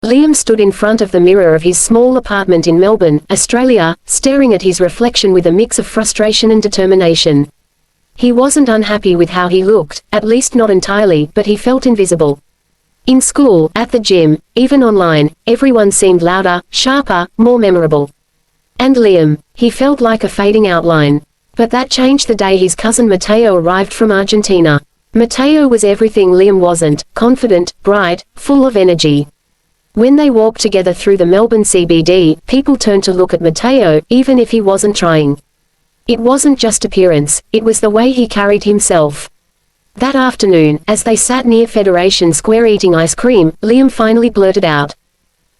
Liam stood in front of the mirror of his small apartment in Melbourne, Australia, staring at his reflection with a mix of frustration and determination. He wasn't unhappy with how he looked, at least not entirely, but he felt invisible. In school, at the gym, even online, everyone seemed louder, sharper, more memorable. And Liam, he felt like a fading outline. But that changed the day his cousin Mateo arrived from Argentina. Mateo was everything Liam wasn't: confident, bright, full of energy. When they walked together through the Melbourne CBD, people turned to look at Mateo, even if he wasn't trying. It wasn't just appearance, it was the way he carried himself. That afternoon, as they sat near Federation Square eating ice cream, Liam finally blurted out,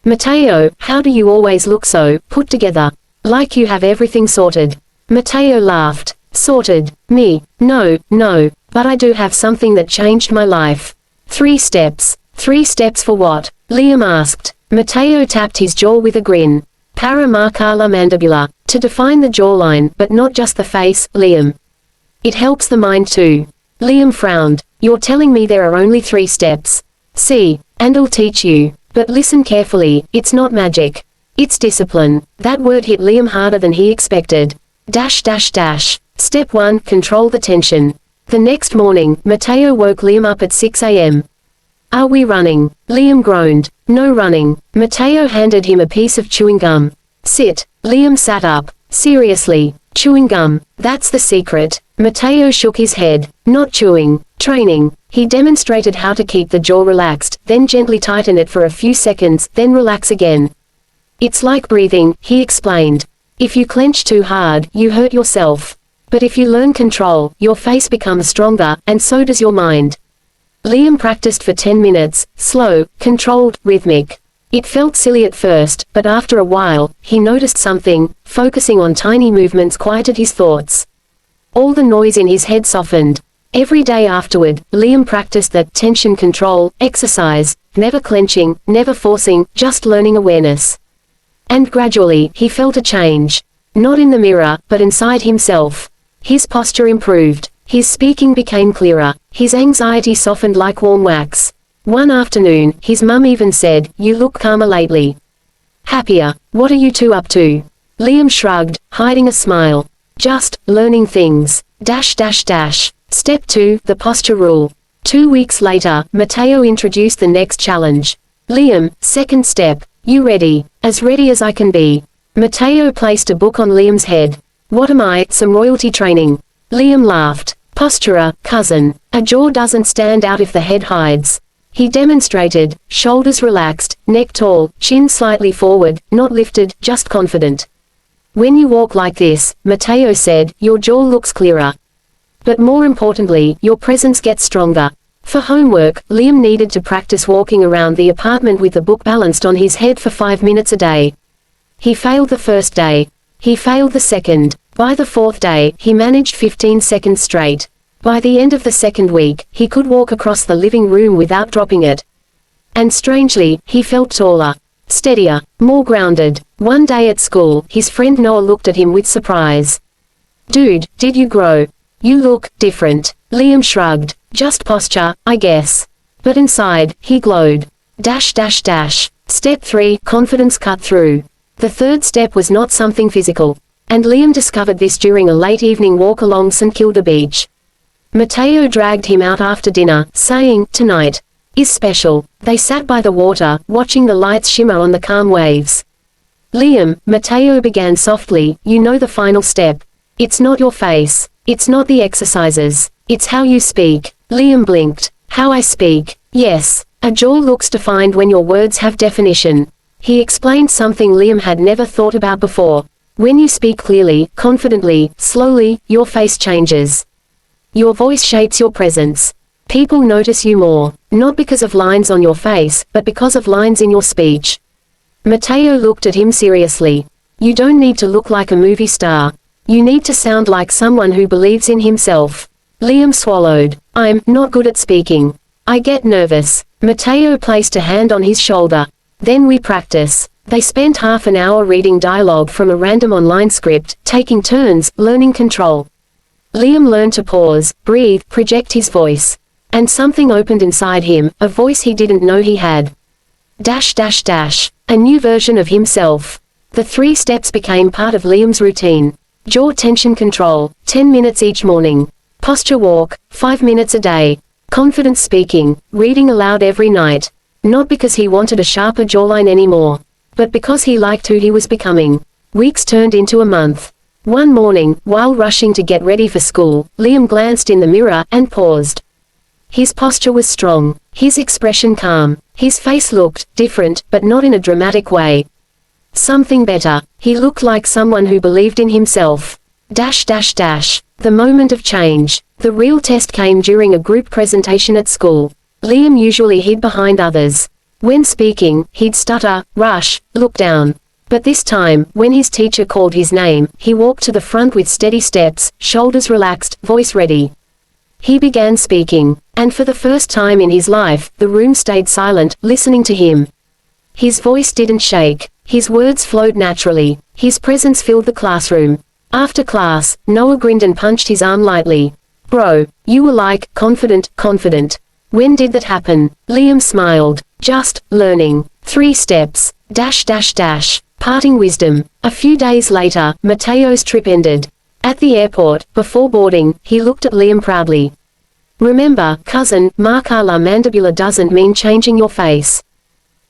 "Mateo, how do you always look so put together? Like you have everything sorted." Mateo laughed. "Sorted? Me? No, but I do have something that changed my life." 3 steps. 3 steps for what? Liam asked. Mateo tapped his jaw with a grin. Para marcar la mandíbula. To define the jawline, but not just the face, Liam. It helps the mind too. Liam frowned. "You're telling me there are only 3 steps? See, and I'll teach you. But listen carefully, it's not magic. It's discipline." That word hit Liam harder than he expected. Step 1, control the tension. The next morning, Mateo woke Liam up at 6 a.m. "Are we running?" Liam groaned. "No running." Mateo handed him a piece of chewing gum. "Sit." Liam sat up. "Seriously, chewing gum, that's the secret." Mateo shook his head. "Not chewing. Training." He demonstrated how to keep the jaw relaxed, then gently tighten it for a few seconds, then relax again. "It's like breathing," he explained. "If you clench too hard, you hurt yourself. But if you learn control, your face becomes stronger, and so does your mind." Liam practiced for 10 minutes, slow, controlled, rhythmic. It felt silly at first, but after a while, he noticed something. Focusing on tiny movements quieted his thoughts. All the noise in his head softened. Every day afterward, Liam practiced that tension control exercise, never clenching, never forcing, just learning awareness. And gradually, he felt a change. Not in the mirror, but inside himself. His posture improved. His speaking became clearer. His anxiety softened like warm wax. One afternoon, his mum even said, "You look calmer lately. Happier. What are you two up to?" Liam shrugged, hiding a smile. "Just, learning things. Step 2, the posture rule." 2 weeks later, Mateo introduced the next challenge. "Liam, second step. You ready?" "As ready as I can be." Mateo placed a book on Liam's head. "What am I, some royalty training?" Liam laughed. "Posturer, cousin. A jaw doesn't stand out if the head hides." He demonstrated, shoulders relaxed, neck tall, chin slightly forward, not lifted, just confident. "When you walk like this," Mateo said, "your jaw looks clearer. But more importantly, your presence gets stronger." For homework, Liam needed to practice walking around the apartment with the book balanced on his head for 5 minutes a day. He failed the first day. He failed the second. By the 4th day, he managed 15 seconds straight. By the end of the 2nd week, he could walk across the living room without dropping it. And strangely, he felt taller, steadier, more grounded. One day at school, his friend Noah looked at him with surprise. "Dude, did you grow? You look different." Liam shrugged. "Just posture, I guess." But inside, he glowed. Step 3, confidence cut through. The 3rd step was not something physical. And Liam discovered this during a late evening walk along St. Kilda Beach. Mateo dragged him out after dinner, saying, "Tonight is special." They sat by the water, watching the lights shimmer on the calm waves. "Liam," Mateo began softly, "you know the final step. It's not your face. It's not the exercises. It's how you speak." Liam blinked. "How I speak? Yes. A jaw looks defined when your words have definition." He explained something Liam had never thought about before. When you speak clearly, confidently, slowly, your face changes. Your voice shapes your presence. People notice you more, not because of lines on your face, but because of lines in your speech. Mateo looked at him seriously. "You don't need to look like a movie star. You need to sound like someone who believes in himself." Liam swallowed. "I'm not good at speaking. I get nervous." Mateo placed a hand on his shoulder. "Then we practice." They spent half an hour reading dialogue from a random online script, taking turns, learning control. Liam learned to pause, breathe, project his voice. And something opened inside him, a voice he didn't know he had. A new version of himself. The 3 steps became part of Liam's routine. Jaw tension control, 10 minutes each morning. Posture walk, 5 minutes a day. Confidence speaking, reading aloud every night. Not because he wanted a sharper jawline anymore, but because he liked who he was becoming. Weeks turned into a month. One morning, while rushing to get ready for school, Liam glanced in the mirror and paused. His posture was strong, his expression calm. His face looked different, but not in a dramatic way. Something better. He looked like someone who believed in himself. The moment of change. The real test came during a group presentation at school. Liam usually hid behind others. When speaking, he'd stutter, rush, look down. But this time, when his teacher called his name, he walked to the front with steady steps, shoulders relaxed, voice ready. He began speaking, and for the first time in his life, the room stayed silent, listening to him. His voice didn't shake. His words flowed naturally. His presence filled the classroom. After class, Noah grinned and punched his arm lightly. "Bro, you were like, confident. When did that happen?" Liam smiled. "Just, learning. 3 steps. Parting wisdom. A few days later, Mateo's trip ended. At the airport, before boarding, he looked at Liam proudly. "Remember, cousin, marcar la mandibula doesn't mean changing your face.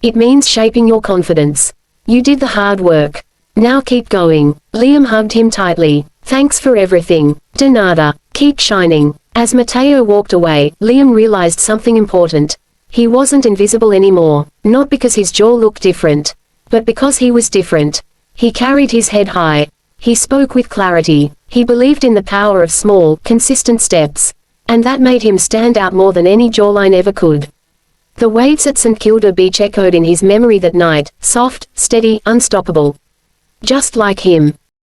It means shaping your confidence. You did the hard work. Now keep going." Liam hugged him tightly. "Thanks for everything. De nada. Keep shining." As Mateo walked away, Liam realized something important. He wasn't invisible anymore, not because his jaw looked different, but because he was different. He carried his head high. He spoke with clarity. He believed in the power of small, consistent steps. And that made him stand out more than any jawline ever could. The waves at St. Kilda Beach echoed in his memory that night, soft, steady, unstoppable. Just like him.